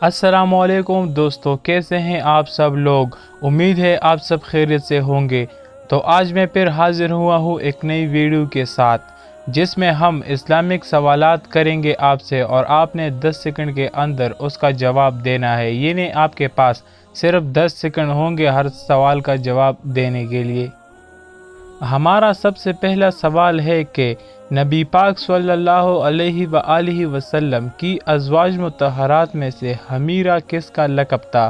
अस्सलामुअलैकुम दोस्तों, कैसे हैं आप सब लोग। उम्मीद है आप सब खैरियत से होंगे। तो आज मैं फिर हाजिर हुआ हूँ एक नई वीडियो के साथ, जिसमें हम इस्लामिक सवालात करेंगे आपसे और आपने 10 सेकंड के अंदर उसका जवाब देना है। ये नहीं, आपके पास सिर्फ 10 सेकंड होंगे हर सवाल का जवाब देने के लिए। हमारा सबसे पहला सवाल है कि नबी पाक सल्लल्लाहु अलैहि वआलिहि वसल्लम की अज़वाज मुतहरात में से हमीरा किसका लक़ब था।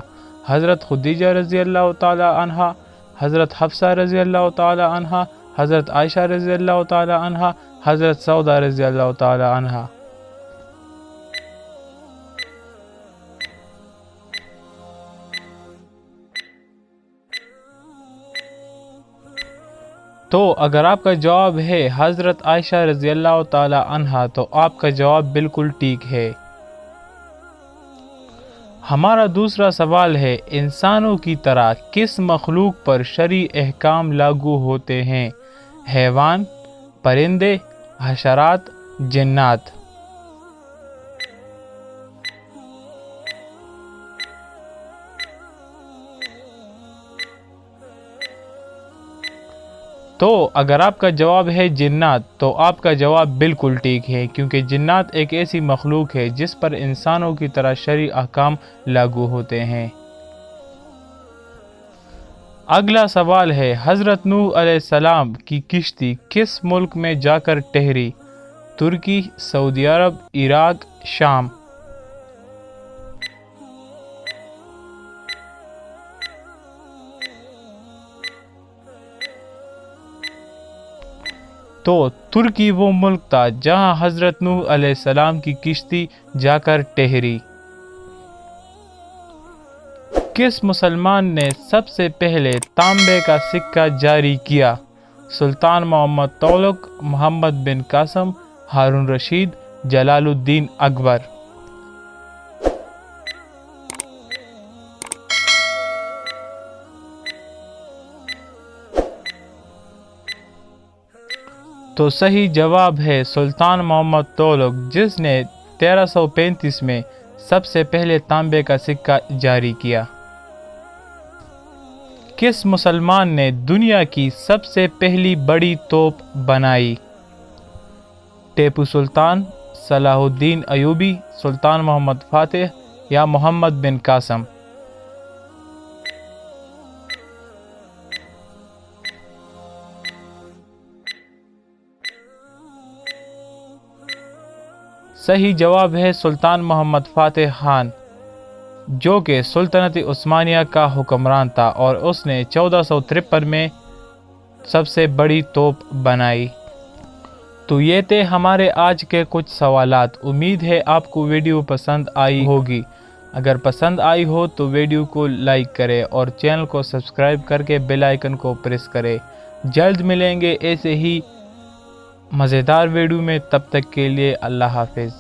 हज़रत खुदीजा रज़ी अल्लाह ताला अन्हा, हज़रत हफ्सा रज़ी अल्लाह ताला अन्हा, हज़रत आयशा रज़ी अल्लाह ताला अन्हा, हज़रत सौदा रज़ी अल्लाह ताला अन्हा। तो अगर आपका जवाब है हज़रत आयशा रज़ी अल्लाह ताला अन्हा, तो आपका जवाब बिल्कुल ठीक है। हमारा दूसरा सवाल है, इंसानों की तरह किस मखलूक पर शरई अहकाम लागू होते हैं। हैवान, परिंदे, हशरात, जिन्नात। तो अगर आपका जवाब है जिन्नात, तो आपका जवाब बिल्कुल ठीक है, क्योंकि जिन्नात एक ऐसी मखलूक है जिस पर इंसानों की तरह शरई अहकाम लागू होते हैं। अगला सवाल है, हज़रत नूह अलैहिस्सलाम की किश्ती किस मुल्क में जाकर ठहरी। तुर्की, सऊदी अरब, इराक, शाम। तो तुर्की वो मुल्क था जहां हज़रत नूह अलैहिस्सलाम की किश्ती जाकर ठहरी। किस मुसलमान ने सबसे पहले तांबे का सिक्का जारी किया। सुल्तान मोहम्मद तुगलक, मोहम्मद बिन कासम, हारून रशीद, जलालुद्दीन अकबर। तो सही जवाब है सुल्तान मोहम्मद तुगलक, जिसने 1335 में सबसे पहले तांबे का सिक्का जारी किया। किस मुसलमान ने दुनिया की सबसे पहली बड़ी तोप बनाई। टीपू सुल्तान, सलाहुद्दीन अयूबी, सुल्तान मोहम्मद फातिह या मोहम्मद बिन कासम। सही जवाब है सुल्तान मोहम्मद फातिह खान, जो कि सुल्तनत उस्मानिया का हुक्मरान था और उसने 1453 में सबसे बड़ी तोप बनाई। तो ये थे हमारे आज के कुछ सवालात। उम्मीद है आपको वीडियो पसंद आई होगी। अगर पसंद आई हो तो वीडियो को लाइक करें और चैनल को सब्सक्राइब करके बेल आइकन को प्रेस करें। जल्द मिलेंगे ऐसे ही मज़ेदार वीडियो में, तब तक के लिए अल्लाह हाफिज़।